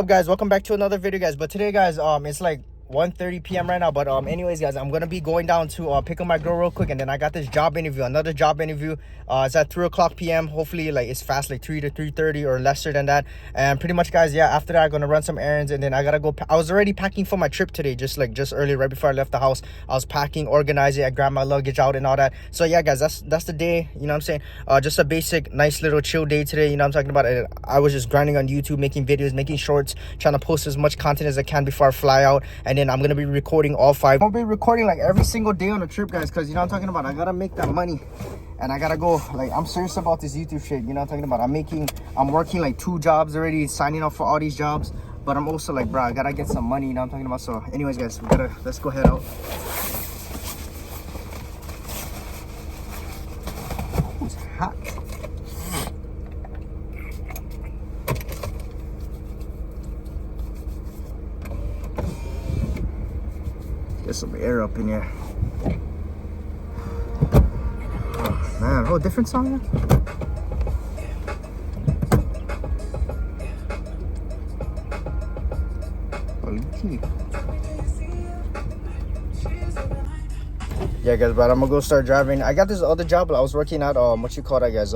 guys? Welcome back to another video, guys. But today, guys, it's like 1:30 p.m. right now. But anyways, guys, I'm gonna be going down to pick up my girl real quick, and then I got this job interview, another job interview. It's at 3 o'clock p.m. Hopefully, like, it's fast, like 3 to 3:30 or lesser than that. And pretty much, guys, yeah, after that, I'm gonna run some errands, and then I gotta go. I was already packing for my trip today, just early, right before I left the house. I was packing, organizing. I grabbed my luggage out and all that. So yeah, guys, that's the day. You know what I'm saying? Just a basic, nice little chill day today. You know what I'm talking about? I was just grinding on YouTube, making videos, making shorts, trying to post as much content as I can before I fly out, and then I'm gonna be recording all 5. I'll be recording like every single day on the trip, guys, because you know what I'm talking about. I gotta make that money, and I gotta go. Like, I'm serious about this YouTube shit. You know what I'm talking about. I'm working like 2 jobs already, signing up for all these jobs, but I'm also like, bro, I gotta get some money. You know what I'm talking about. So anyways, guys, let's go head out. It's hot. Get some air up in here. Oh, man, oh, different song now? Yeah, guys, but I'm gonna go start driving. I got this other job I was working at, what you call that, guys?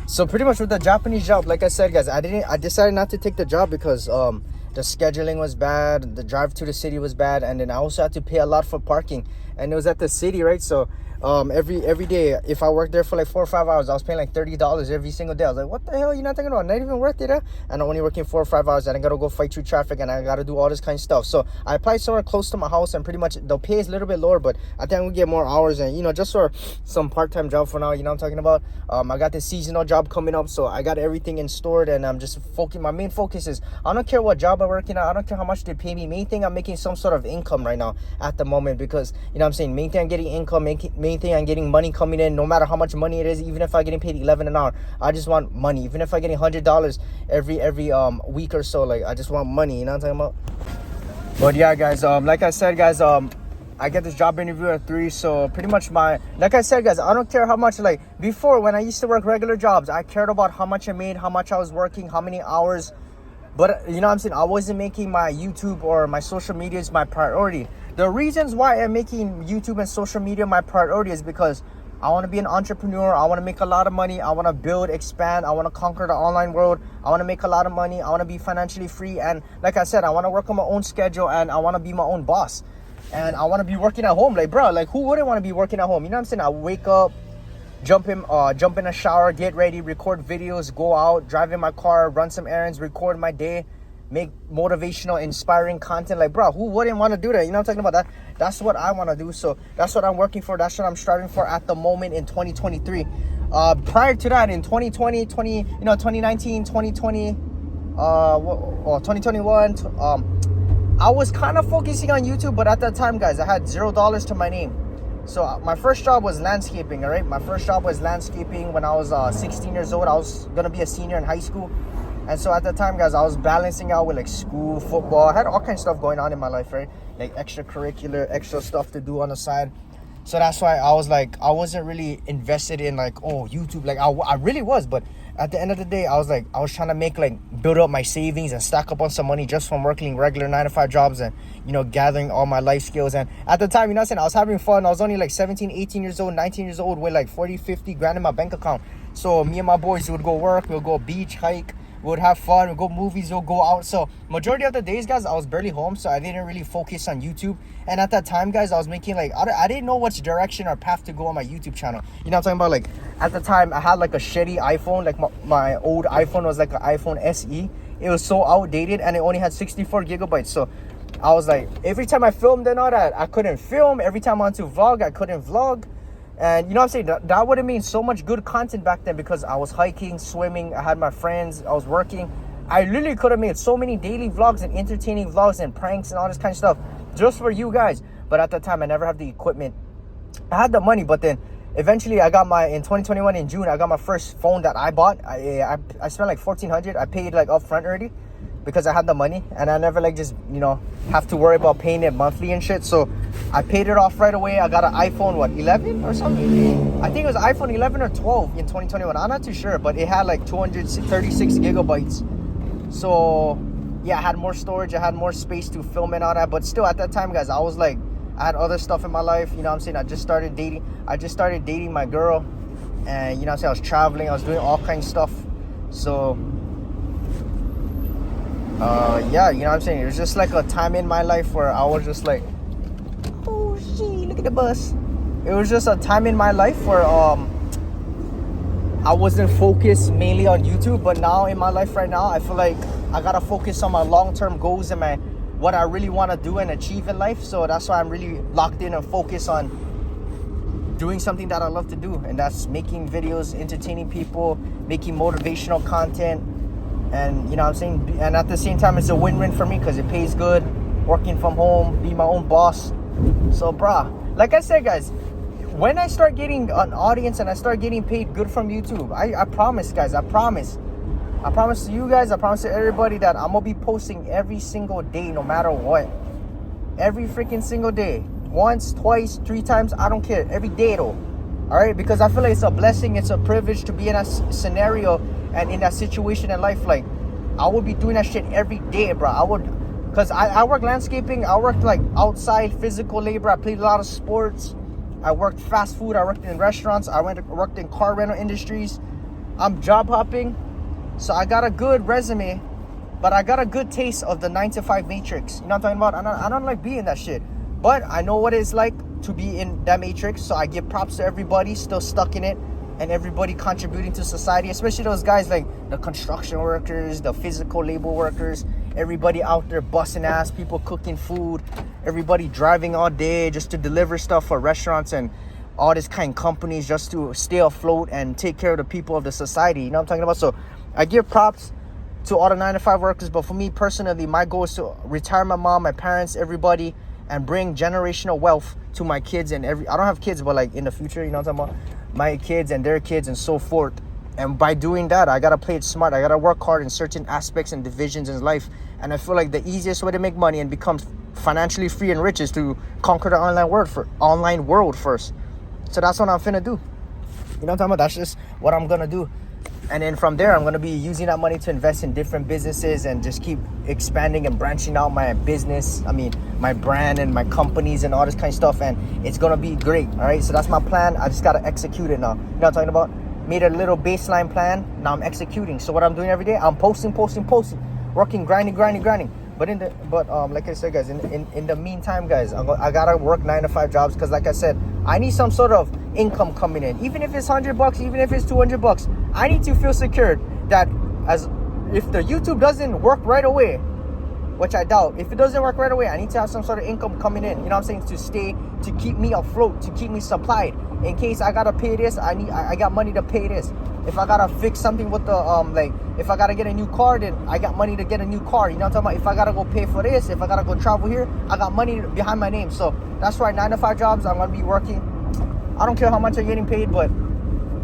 So pretty much with the Japanese job, like I said, guys, I decided not to take the job because the scheduling was bad, the drive to the city was bad, and then I also had to pay a lot for parking, and it was at the city, right? So every day, if I worked there for like 4 or 5 hours, I was paying like $30 every single day. I was like, what the hell, you're not thinking about? Not even worth it, huh? And I'm only working 4 or 5 hours, and I gotta go fight through traffic, and I gotta do all this kind of stuff. So I applied somewhere close to my house, and pretty much the pay is a little bit lower, but I think we get more hours, and you know, just for some part-time job for now. You know what I'm talking about? I got this seasonal job coming up, so I got everything in stored, and I'm just focusing. My main focus is, I don't care what job I'm working at, I don't care how much they pay me. Main thing, I'm making some sort of income right now at the moment, because you know what I'm saying, main thing, I'm getting income, main thing, I'm getting money coming in, no matter how much money it is. Even if I'm getting paid $11 an hour, I just want money. Even if I'm getting $100 every week or so, like, I just want money. You know what I'm talking about? But yeah, guys, like I said, guys, I get this job interview at 3, so pretty much like I said, guys, I don't care how much. Like, before, when I used to work regular jobs, I cared about how much I made, how much I was working, how many hours. But you know what I'm saying, I wasn't making my YouTube or my social media is my priority. The reasons why I'm making YouTube and social media my priority is because I want to be an entrepreneur. I want to make a lot of money. I want to build, expand. I want to conquer the online world. I want to make a lot of money. I want to be financially free. And like I said, I want to work on my own schedule, and I want to be my own boss. And I want to be working at home. Like, bro, like, who wouldn't want to be working at home? You know what I'm saying? I wake up, jump in a shower, get ready, record videos, go out, drive in my car, run some errands, record my day, make motivational, inspiring content. Like, bro, who wouldn't want to do that? You know what I'm talking about? That's what I want to do. So that's what I'm working for. That's what I'm striving for at the moment in 2023. Prior to that, in 2020, 2019, 2020, 2021, I was kind of focusing on YouTube, but at that time, guys, I had $0 to my name. So my first job was landscaping, all right? My first job was landscaping when I was 16 years old. I was going to be a senior in high school. And so at the time, guys, I was balancing out with like school, football. I had all kinds of stuff going on in my life, right? Like extracurricular, extra stuff to do on the side. So that's why I was like, I wasn't really invested in like, oh, YouTube. Like I really was. But at the end of the day, I was trying to build up my savings and stack up on some money just from working regular 9-to-5 jobs and, you know, gathering all my life skills. And at the time, you know what I'm saying, I was having fun. I was only like 17, 18 years old, 19 years old with like 40, 50 grand in my bank account. So me and my boys would go work, we'll go beach, hike, we would have fun, we'll go movies, we'll go out. So majority of the days, guys, I was barely home, so I didn't really focus on YouTube. And at that time, guys, I was making like, I didn't know which direction or path to go on my YouTube channel. You know what I'm talking about? Like, at the time, I had like a shitty iPhone. Like my old iPhone was like an iPhone SE. It was so outdated, and it only had 64 gigabytes. So I was like, every time I filmed and all that, I couldn't film. Every time I wanted to vlog, I couldn't vlog. And you know what I'm saying, that would have made so much good content back then, because I was hiking, swimming, I had my friends, I was working. I literally could have made so many daily vlogs and entertaining vlogs and pranks and all this kind of stuff just for you guys. But at the time, I never had the equipment. I had the money, but then eventually I got in 2021 in June, I got my first phone that I bought. I spent like $1,400. I paid like upfront already because I had the money, and I never like just, you know, have to worry about paying it monthly and shit. So I paid it off right away. I got an iPhone, 11 or something? I think it was iPhone 11 or 12 in 2021. I'm not too sure, but it had like 236 gigabytes. So yeah, I had more storage, I had more space to film and all that. But still, at that time, guys, I was like, I had other stuff in my life. You know what I'm saying? I just started dating my girl, and you know what I'm saying, I was traveling, I was doing all kinds of stuff. So yeah, you know what I'm saying, it was just like a time in my life where I was just like, oh shit, look at the bus. It was just a time in my life where I wasn't focused mainly on YouTube. But now in my life right now, I feel like I gotta focus on my long-term goals and what I really want to do and achieve in life. So that's why I'm really locked in and focused on doing something that I love to do, and that's making videos, entertaining people, making motivational content. And you know what I'm saying, and at the same time, it's a win-win for me because it pays good, working from home, be my own boss. So brah, like I said, guys, when I start getting an audience and I start getting paid good from YouTube, I promise, guys, I promise to you guys, I promise to everybody that I'm gonna be posting every single day, no matter what. Every freaking single day, once, twice, 3 times, I don't care, every day though. All right, because I feel like it's a blessing, it's a privilege to be in a scenario and in that situation in life. Like, I would be doing that shit every day, bro. I would, because I work landscaping, I worked like outside physical labor, I played a lot of sports, I worked fast food, I worked in restaurants, I worked in car rental industries. I'm job hopping, so I got a good resume, but I got a good taste of the 9-to-5 matrix. You know what I'm talking about? I don't like being that shit, but I know what it's like to be in that matrix. So I give props to everybody still stuck in it, and everybody contributing to society, especially those guys like the construction workers, the physical labor workers, everybody out there busting ass, people cooking food, everybody driving all day just to deliver stuff for restaurants and all this kind of companies just to stay afloat and take care of the people of the society. You know what I'm talking about? So I give props to all the 9-to-5 workers, but for me personally, my goal is to retire my mom, my parents, everybody, and bring generational wealth to my kids and I don't have kids, but like in the future, you know what I'm talking about? My kids and their kids and so forth. And by doing that, I gotta play it smart. I gotta work hard in certain aspects and divisions in life. And I feel like the easiest way to make money and become financially free and rich is to conquer the online world first. So that's what I'm finna do. You know what I'm talking about? That's just what I'm gonna do. And then from there, I'm going to be using that money to invest in different businesses and just keep expanding and branching out my business. I mean, my brand and my companies and all this kind of stuff. And it's going to be great. All right. So that's my plan. I just got to execute it now. You know what I'm talking about? Made a little baseline plan. Now I'm executing. So what I'm doing every day, I'm posting, working, grinding. But like I said, guys, in the meantime, guys, I gotta work 9-to-5 jobs because, like I said, I need some sort of income coming in. Even if it's $100, even if it's $200, I need to feel secured that if the YouTube doesn't work right away, which I doubt, if it doesn't work right away, I need to have some sort of income coming in. You know what I'm saying? To keep me afloat, to keep me supplied. In case I gotta pay this, I got money to pay this. If I gotta fix something with the if I gotta get a new car, then I got money to get a new car. You know what I'm talking about? If I gotta go pay for this, if I gotta go travel here, I got money behind my name. So that's why 9-to-5 jobs, I'm gonna be working. I don't care how much I'm getting paid, but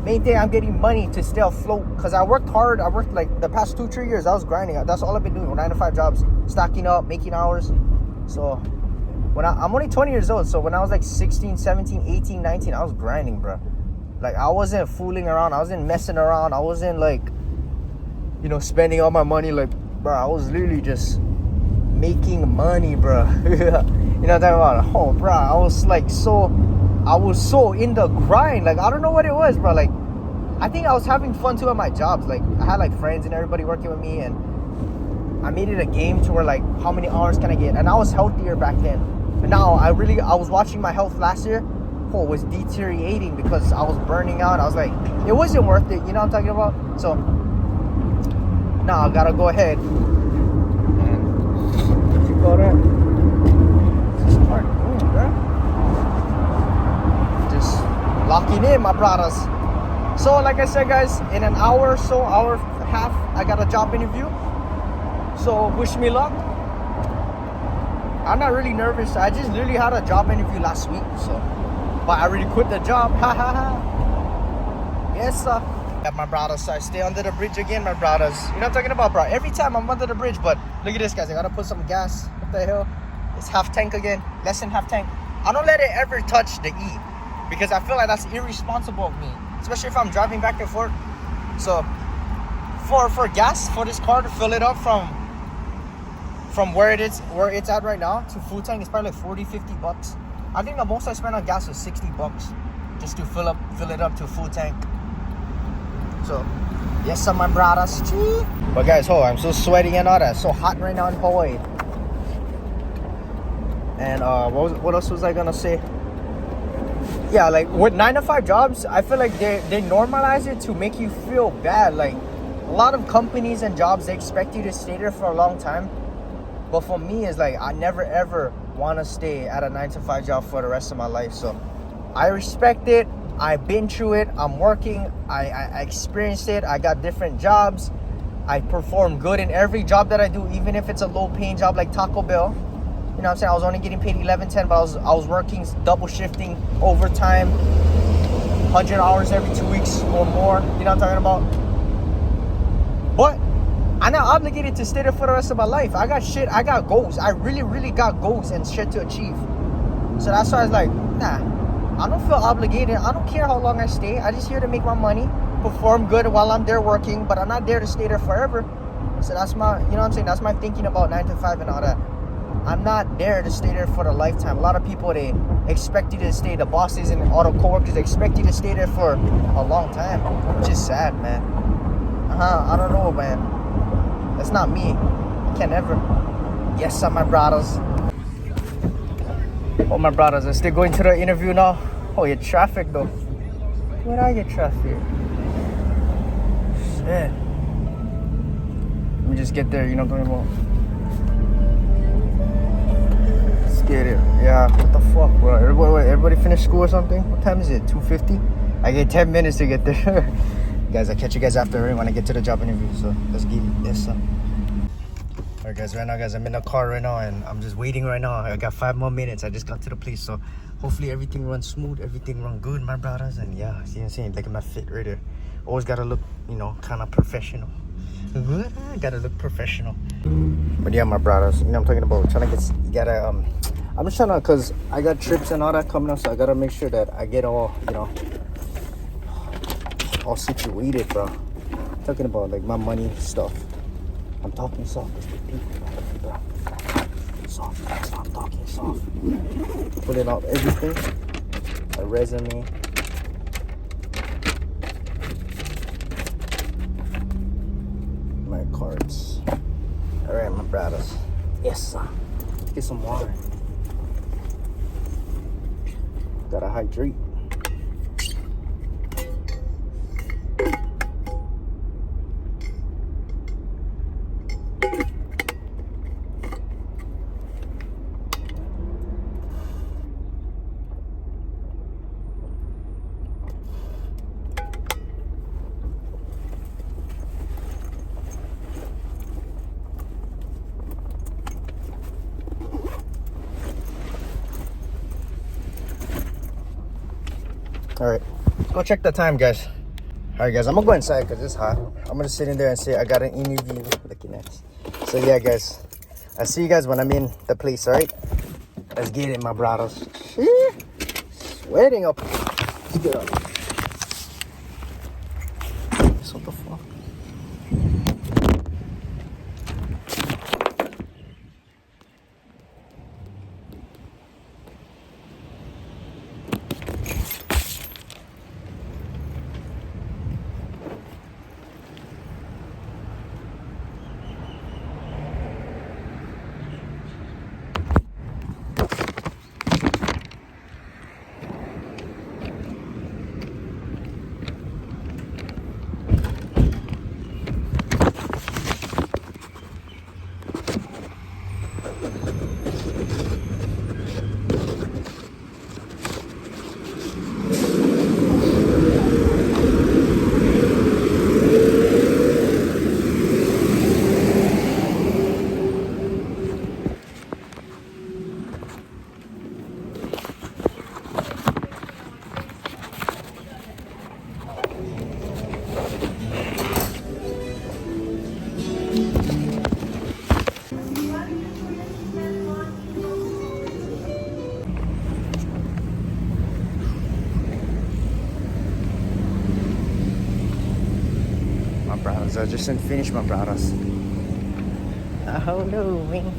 main thing, I'm getting money to stay afloat. Because I worked hard. I worked like the past 2-3 years. I was grinding. That's all I've been doing. 9-to-5 jobs, stacking up, making hours. So when I'm only 20 years old. So when I was like 16, 17, 18, 19, I was grinding, bro. Like, I wasn't fooling around. I wasn't messing around. I wasn't like, spending all my money. Like, bro, I was literally just making money, bro. You know what I'm talking about? Oh, bro, I was so in the grind. Like, I don't know what it was, bro. Like, I think I was having fun too at my jobs. Like, I had like friends and everybody working with me, and I made it a game to where like, how many hours can I get? And I was healthier back then. But now I was watching my health last year. Oh, it was deteriorating because I was burning out. I was like, it wasn't worth it. You know what I'm talking about? So now I gotta go ahead and what you call that? Start moving, bro. Just locking in, my brothers. So like I said, guys, in an hour or so, hour and a half, I got a job interview. So wish me luck. I'm not really nervous. I just literally had a job interview last week, but I already quit the job. Ha ha ha. Yes, sir. Got my brothers, so I stay under the bridge again, my brothers. You know what I'm talking about, bro? Every time I'm under the bridge, but look at this, guys. I gotta put some gas. What the hell? It's half tank again. Less than half tank. I don't let it ever touch the E because I feel like that's irresponsible of me, especially if I'm driving back and forth. So for gas for this car to fill it up from where it's at right now to full tank, it's probably like 40-50 bucks. I think the most I spent on gas was 60 bucks just to fill it up to full tank. So yes, some my brothers. But guys, I'm so sweaty and all that. So hot right now in Hawaii. And what else was I gonna say? Yeah, like with 9-to-5 jobs, I feel like they normalize it to make you feel bad. Like a lot of companies and jobs, they expect you to stay there for a long time. But for me, it's like I never ever want to stay at a 9-to-5 job for the rest of my life. So I respect it. I've been through it. I'm working. I experienced it. I got different jobs. I perform good in every job that I do, even if it's a low-paying job like Taco Bell. You know what I'm saying? I was only getting paid $11.10, but I was working double shifting, overtime, 100 hours every 2 weeks or more. You know what I'm talking about? But I'm not obligated to stay there for the rest of my life. I got goals. I really, really got goals and shit to achieve. So that's why I was like, nah, I don't feel obligated. I don't care how long I stay. I just here to make my money, perform good while I'm there working, but I'm not there to stay there forever. So that's my, you know what I'm saying? That's my thinking about 9-to-5 and all that. I'm not there to stay there for the lifetime. A lot of people, they expect you to stay, the bosses and all the coworkers, they expect you to stay there for a long time, which is sad, man. I don't know, man. That's not me. I can never. Yes, sir, my brothers. Oh, my brothers, are still going to the interview now. Oh, your traffic, though. Where are your traffic? Shit. Let me just get there, you know what I'm talking about? Get it. Yeah, what the fuck, bro? Everybody finished school or something? What time is it? 2:50? I get 10 minutes to get there. Guys, I'll catch you guys after when I get to the job interview. So let's get it. Yes, sir. Alright, guys, right now, guys, I'm in the car right now and I'm just waiting right now. I got 5 more minutes. I just got to the place. So hopefully everything runs smooth, everything run good, my brothers. And yeah, see what I'm saying? Look at my fit right there. Always gotta look, you know, kind of professional. Gotta look professional. But yeah, my brothers, you know what I'm talking about? Trying to get, you gotta, I'm just trying to, cause I got trips and all that coming up, so I gotta make sure that I get all, you know, all situated, bro. I'm talking about like my money stuff. I'm talking soft with the people, bro. Soft, that's why I'm talking soft. Putting out everything, a resume. My cards. All right, my brothers. Yes, sir. Get some water. Gotta hydrate. All right, let's go check the time, guys. All right, guys, I'm gonna go inside because it's hot. I'm gonna sit in there and say I got an interview. Looking at this. So yeah, guys, I'll see you guys when I'm in the place. All right, let's get it, my brothers. Sweating up. Let's get up. What the fuck? ones. I just didn't finish my brothers. Oh no, man.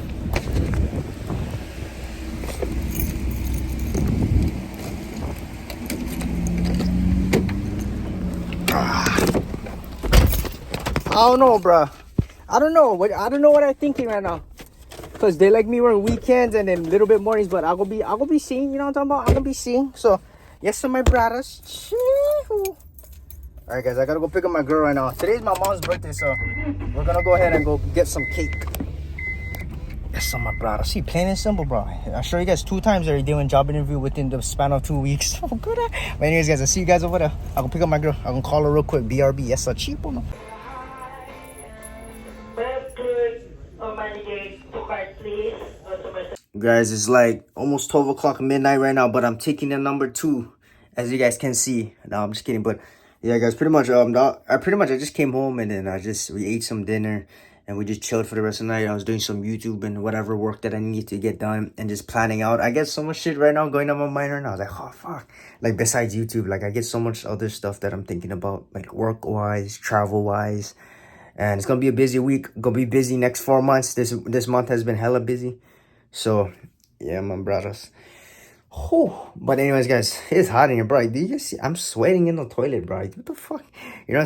I don't know, bro. I don't know what I'm thinking right now. Cause they like me working weekends and then a little bit mornings, but I go be seeing, you know what I'm talking about? I'm gonna be seeing. So yes, to my brothers. Alright guys, I gotta go pick up my girl right now. Today's my mom's birthday, so we're gonna go ahead and go get some cake. Yes, my brother. See, plain and simple, bro. I show you guys 2 times already doing job interview within the span of 2 weeks. Oh, good. But anyways, guys, I'll see you guys over there. I'll go pick up my girl. I'm gonna call her real quick. BRB. Yes, a cheap one. Guys, it's like almost 12 o'clock midnight right now, but I'm taking the number 2, as you guys can see. No, I'm just kidding, but yeah, guys, pretty much I just came home and then we ate some dinner and we just chilled for the rest of the night. I was doing some YouTube and whatever work that I need to get done and just planning out. I get so much shit right now going on my mind right now. I was like, oh fuck, like besides YouTube, like I get so much other stuff that I'm thinking about, like work wise, travel wise. And it's gonna be a busy week. Gonna be busy next 4 months. This month has been hella busy. So yeah, my brothers. Oh, but anyways, guys, it's hot in here, bro. Do you guys see? I'm sweating in the toilet, bro. What the fuck? You know.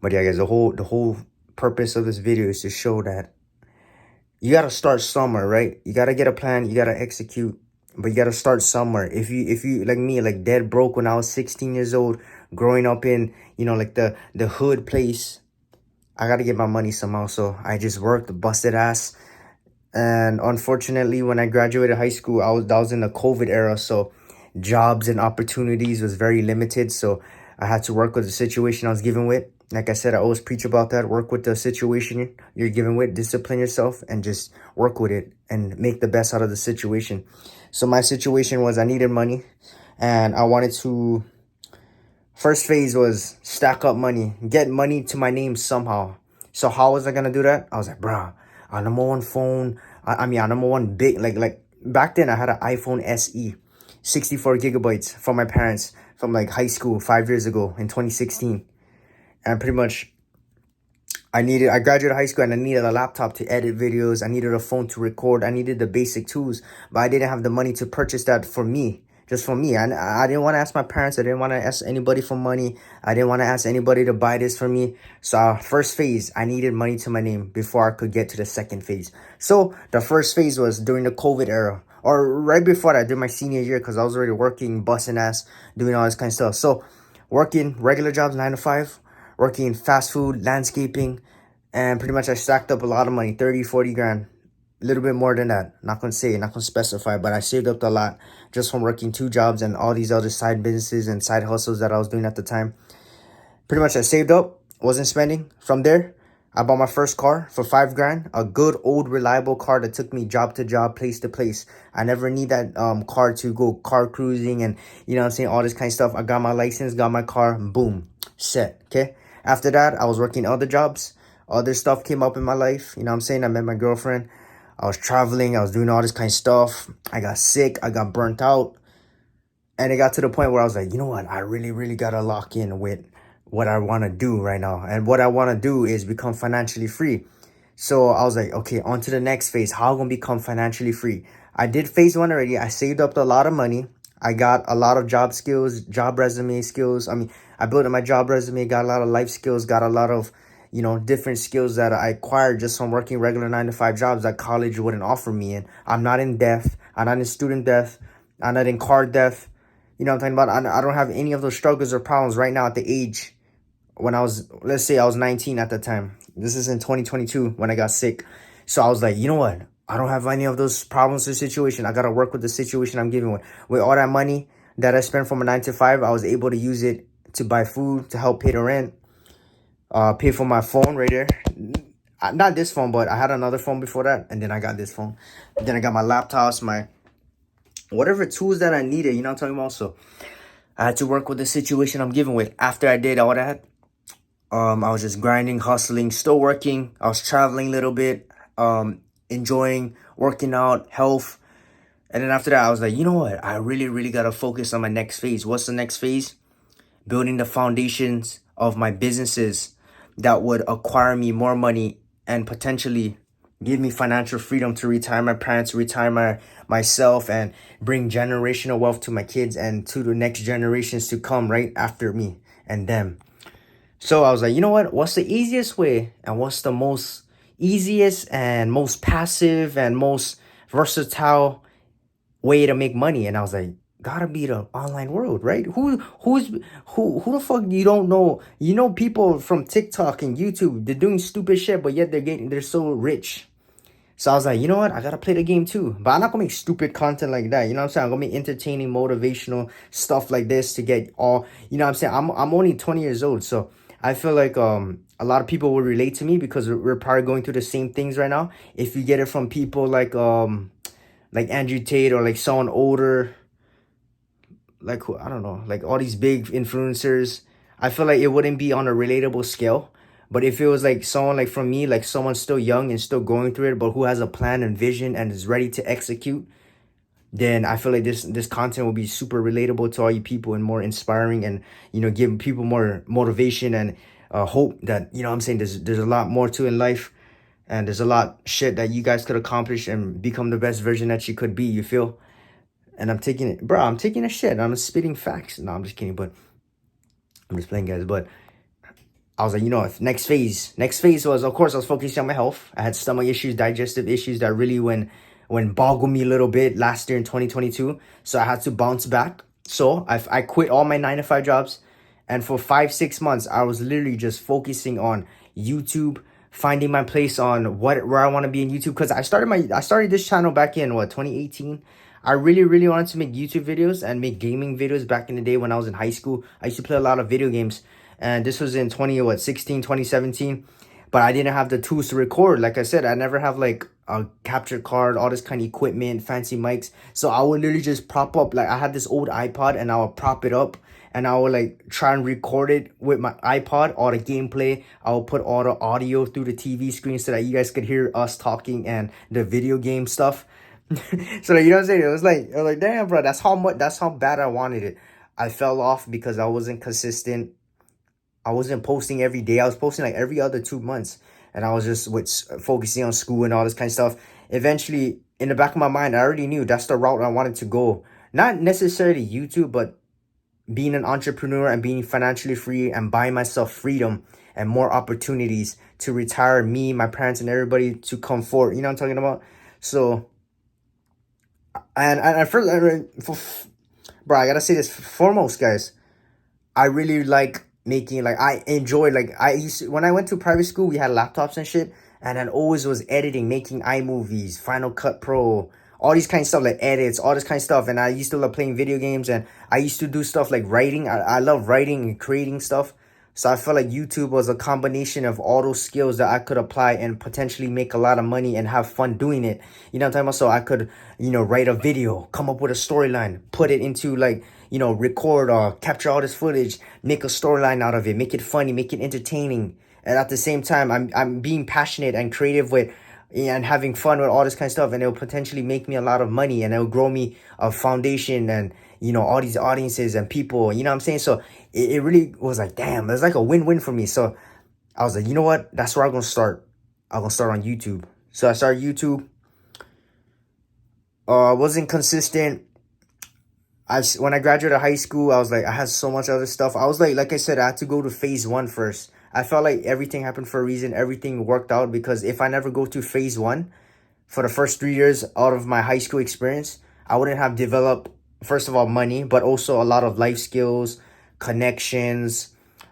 But yeah, guys, the whole purpose of this video is to show that you gotta start somewhere, right? You gotta get a plan. You gotta execute, but you gotta start somewhere. If you like me, like dead broke when I was 16 years old, growing up in, you know, like the hood place, I gotta get my money somehow. So I just worked, busted ass. And unfortunately, when I graduated high school, that was in the COVID era. So jobs and opportunities was very limited. So I had to work with the situation I was given with. Like I said, I always preach about that. Work with the situation you're given with. Discipline yourself and just work with it and make the best out of the situation. So my situation was I needed money and I wanted to... First phase was stack up money. Get money to my name somehow. So how was I going to do that? I was like, bruh, our number one phone... our number one big... Like back then, I had an iPhone SE. 64 gigabytes from my parents from like high school 5 years ago in 2016. And pretty much I graduated high school and I needed a laptop to edit videos. I needed a phone to record. I needed the basic tools, but I didn't have the money to purchase that for me, just for me. And I didn't want to ask my parents. I didn't want to ask anybody for money. I didn't want to ask anybody to buy this for me. So first phase, I needed money to my name before I could get to the second phase. So the first phase was during the COVID era, or right before that, I did my senior year because I was already working, busting ass, doing all this kind of stuff. So working regular jobs, 9 to 5, working fast food, landscaping, and pretty much I stacked up a lot of money, 30, 40 grand, a little bit more than that. Not going to say, not going to specify, but I saved up a lot just from working 2 jobs and all these other side businesses and side hustles that I was doing at the time. Pretty much I saved up, wasn't spending. From there, I bought my first car for 5 grand, a good old reliable car that took me job to job, place to place. I never need that car to go car cruising and, you know what I'm saying, all this kind of stuff. I got my license, got my car, boom, set, okay? After that, I was working other jobs. Other stuff came up in my life. You know what I'm saying? I met my girlfriend. I was traveling. I was doing all this kind of stuff. I got sick. I got burnt out. And it got to the point where I was like, you know what? I really, really got to lock in with what I want to do right now. And what I want to do is become financially free. So I was like, okay, on to the next phase. How am I going to become financially free? I did phase 1 already. I saved up a lot of money. I got a lot of job skills, job resume skills. I mean, I built up my job resume, got a lot of life skills, got a lot of, you know, different skills that I acquired just from working regular 9 to 5 jobs that college wouldn't offer me. And I'm not in debt. I'm not in student debt. I'm not in car debt. You know what I'm talking about? I don't have any of those struggles or problems right now at the age when I was, let's say I was 19 at the time. This is in 2022 when I got sick. So I was like, you know what? I don't have any of those problems or situation. I got to work with the situation I'm given with. With all that money that I spent from a 9 to 5, I was able to use it to buy food, to help pay the rent, pay for my phone right there. Not this phone, but I had another phone before that. And then I got this phone. Then I got my laptops, my whatever tools that I needed. You know what I'm talking about? So I had to work with the situation I'm given with. After I did all that, I was just grinding, hustling, still working. I was traveling a little bit, enjoying working out, health. And then after that, I was like, you know what? I really, really got to focus on my next phase. What's the next phase? Building the foundations of my businesses, that would acquire me more money and potentially give me financial freedom to retire my parents, myself, and bring generational wealth to my kids and to the next generations to come right after me and them. So I was like, you know what? What's the easiest way and what's the most easiest and most passive and most versatile way to make money? And I was like, gotta be the online world, right? Who the fuck you don't know? You know people from TikTok and YouTube, they're doing stupid shit, but yet they're so rich. So I was like, you know what? I gotta play the game too. But I'm not gonna make stupid content like that. You know what I'm saying? I'm gonna make entertaining, motivational stuff like this to get all, you know what I'm saying? I'm only 20 years old, so I feel like a lot of people will relate to me because we're probably going through the same things right now. If you get it from people like Andrew Tate or like someone older, like who, I don't know, like all these big influencers, I feel like it wouldn't be on a relatable scale. But if it was like someone like from me, like someone still young and still going through it, but who has a plan and vision and is ready to execute, then I feel like this content will be super relatable to all you people and more inspiring, and give people more motivation and hope that I'm saying there's a lot more to in life, and there's a lot shit that you guys could accomplish and become the best version that you could be. You feel? And I'm taking it, bro. I'm taking a shit. I'm spitting facts. No, I'm just kidding, but I'm just playing, guys. But I was like, next phase was, of course, I was focusing on my health. I had stomach issues, digestive issues that really when boggled me a little bit last year in 2022. So I had to bounce back. So I quit all my 9 to 5 jobs. And for 5-6 months, I was literally just focusing on YouTube, finding my place on where I want to be in YouTube. Because I started this channel back in 2018. I really, really wanted to make YouTube videos and make gaming videos back in the day when I was in high school. I used to play a lot of video games. And this was in 2017. But I didn't have the tools to record. Like I said, I never have like a capture card, all this kind of equipment, fancy mics. So I would literally just prop up. Like I had this old iPod and I would prop it up. And I would like try and record it with my iPod, all the gameplay. I would put all the audio through the TV screen so that you guys could hear us talking and the video game stuff. So like, you know what I'm saying? I was like, damn, bro, that's how bad I wanted it. I fell off because I wasn't consistent. I wasn't posting every day. I was posting like every other 2 months. And I was just focusing on school and all this kind of stuff. Eventually, in the back of my mind, I already knew that's the route I wanted to go. Not necessarily YouTube, but being an entrepreneur and being financially free and buying myself freedom and more opportunities to retire me, my parents, and everybody to come forward. You know what I'm talking about? So, and at first, bro, I gotta say this foremost, guys. I really like making, like, I enjoy, like, when I went to private school, we had laptops and shit, and I always was editing, making iMovies, Final Cut Pro, all these kind of stuff, like edits, all this kind of stuff. And I used to love playing video games, and I used to do stuff like writing. I love writing and creating stuff. So I felt like YouTube was a combination of all those skills that I could apply and potentially make a lot of money and have fun doing it. You know what I'm talking about? So I could, write a video, come up with a storyline, put it into like, record or capture all this footage, make a storyline out of it, make it funny, make it entertaining. And at the same time, I'm being passionate and creative with and having fun with all this kind of stuff, and it'll potentially make me a lot of money, and it'll grow me a foundation and all these audiences and people, you know what I'm saying? So it really was like, damn, it's like a win-win for me. So I was like, you know what, that's where I'm gonna start. I'm gonna start on YouTube. So I started YouTube. I wasn't consistent. When I graduated high school, I was like, I had so much other stuff. I was like I said, I had to go to phase 1 first. I felt like everything happened for a reason. Everything worked out because if I never go to phase 1 for the first 3 years out of my high school experience, I wouldn't have developed, first of all, money, but also a lot of life skills, connections,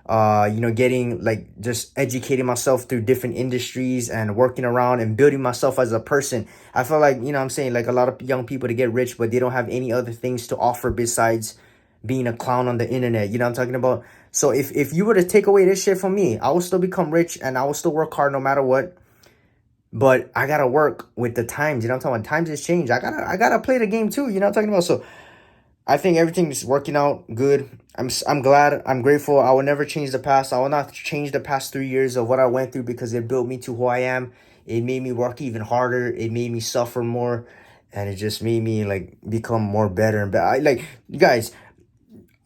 getting like just educating myself through different industries and working around and building myself as a person. I feel like, I'm saying, like a lot of young people, they get rich, but they don't have any other things to offer besides being a clown on the internet. You know what I'm talking about? So if you were to take away this shit from me, I will still become rich and I will still work hard no matter what. But I gotta work with the times. You know what I'm talking about? Times has changed. I gotta play the game too. You know what I'm talking about? So I think everything's working out good. I'm glad. I'm grateful. I will never change the past. I will not change the past 3 years of what I went through because it built me to who I am. It made me work even harder. It made me suffer more, and it just made me like become more better and better. Like, you guys,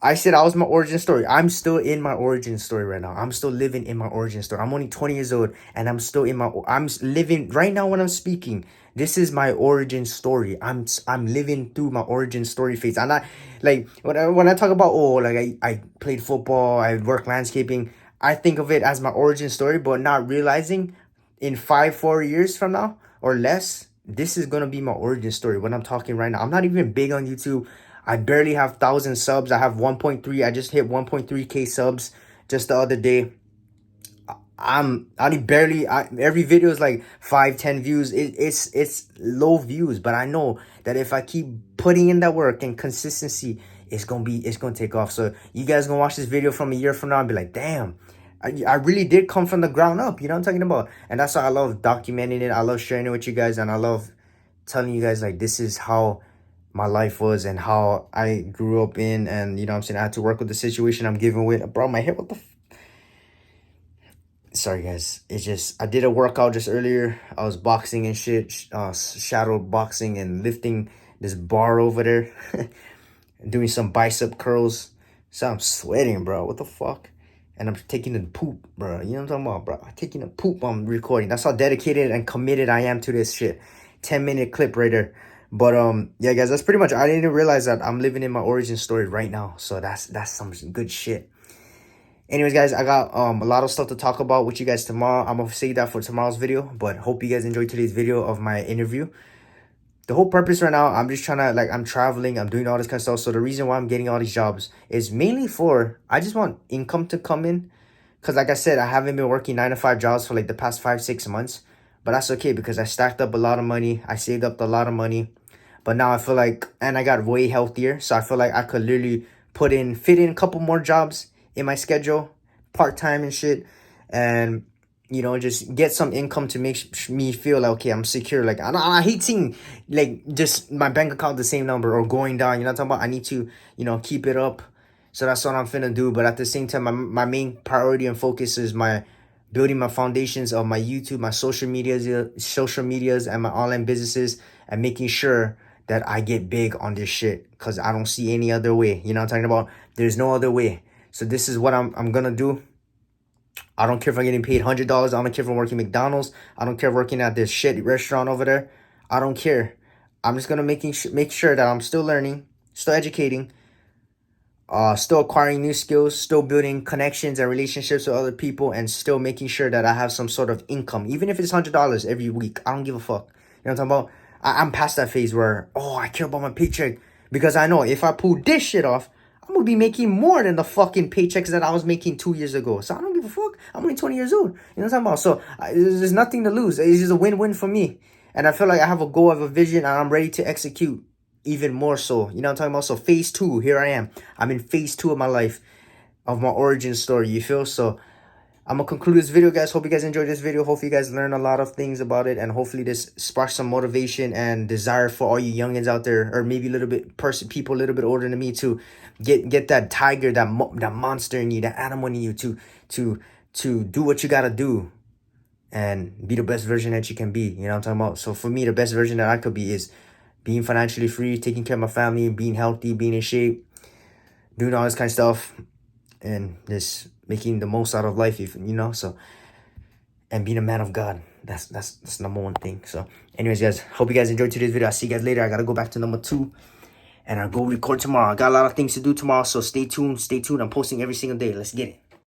I said I was my origin story. I'm still in my origin story right now. I'm still living in my origin story. I'm only 20 years old and I'm still in my I'm living right now when I'm speaking. This is my origin story. I'm living through my origin story phase. And I like when I talk about like I played football, I work landscaping, I think of it as my origin story, but not realizing in 4 years from now or less, this is gonna be my origin story when I'm talking right now. I'm not even big on YouTube. I barely have 1,000 subs. I have 1.3. I just hit 1.3K subs just the other day. Every video is like 5-10 views. It's low views, but I know that if I keep putting in that work and consistency, it's gonna take off. So you guys gonna watch this video from a year from now and be like, damn, I really did come from the ground up. You know what I'm talking about? And that's why I love documenting it. I love sharing it with you guys, and I love telling you guys like this is how my life was and how I grew up in. And you know what I'm saying, I had to work with the situation I'm given with. Bro, my hair, what the sorry guys, it's just I did a workout just earlier. I was boxing and shit, shadow boxing and lifting this bar over there. Doing some bicep curls. So I'm sweating, bro. What the fuck? And I'm taking a poop, bro. You know what I'm talking about, bro? I'm taking a poop. I'm recording. That's how dedicated and committed I am to this shit. 10-minute clip right there. But yeah, guys, that's pretty much. I didn't even realize that I'm living in my origin story right now. So that's some good shit. Anyways, guys, I got a lot of stuff to talk about with you guys tomorrow. I'm gonna save that for tomorrow's video. But hope you guys enjoyed today's video of my interview. The whole purpose right now, I'm just trying to, like, I'm traveling, I'm doing all this kind of stuff. So the reason why I'm getting all these jobs is mainly I just want income to come in. Because like I said, I haven't been working 9-to-5 jobs for like the past 5-6 months. But that's okay because I stacked up a lot of money. I saved up a lot of money. But now I feel like, and I got way healthier. So I feel like I could literally fit in a couple more jobs in my schedule, part-time and shit. And you know, just get some income to make me feel like, okay, I'm secure. Like, I hate seeing, like, just my bank account the same number or going down. You know what I'm talking about? I need to, you know, keep it up. So that's what I'm finna do. But at the same time, my main priority and focus is building my foundations of my YouTube, my social medias, and my online businesses, and making sure that I get big on this shit. Because I don't see any other way. You know what I'm talking about? There's no other way. So this is what I'm gonna do. I don't care if I'm getting paid $100. I don't care if I'm working McDonald's. I don't care if I'm working at this shit restaurant over there. I don't care. I'm just gonna make sure that I'm still learning, still educating, still acquiring new skills, still building connections and relationships with other people, and still making sure that I have some sort of income, even if it's $100 every week. I don't give a fuck. You know what I'm talking about? I'm past that phase where, I care about my paycheck, because I know if I pull this shit off, I'm gonna be making more than the fucking paychecks that I was making 2 years ago. So I don't give a fuck. I'm only 20 years old. You know what I'm talking about? So there's nothing to lose. It's just a win-win for me. And I feel like I have a goal, I have a vision, and I'm ready to execute even more so. You know what I'm talking about? So phase 2, here I am. I'm in phase 2 of my life, of my origin story, you feel? So I'm gonna conclude this video, guys. Hope you guys enjoyed this video. Hopefully you guys learn a lot of things about it, and hopefully this sparks some motivation and desire for all you youngins out there, or maybe people a little bit older than me, to get that tiger, that monster in you, that animal in you, to do what you gotta do and be the best version that you can be. You know what I'm talking about? So for me, the best version that I could be is being financially free, taking care of my family, being healthy, being in shape, doing all this kind of stuff, and just making the most out of life, you know. So, and being a man of God, that's number one thing. So anyways, guys, hope you guys enjoyed today's video. I'll see you guys later. I gotta go back to number 2 and I'll go record tomorrow. I got a lot of things to do tomorrow, so stay tuned. I'm posting every single day. Let's get it.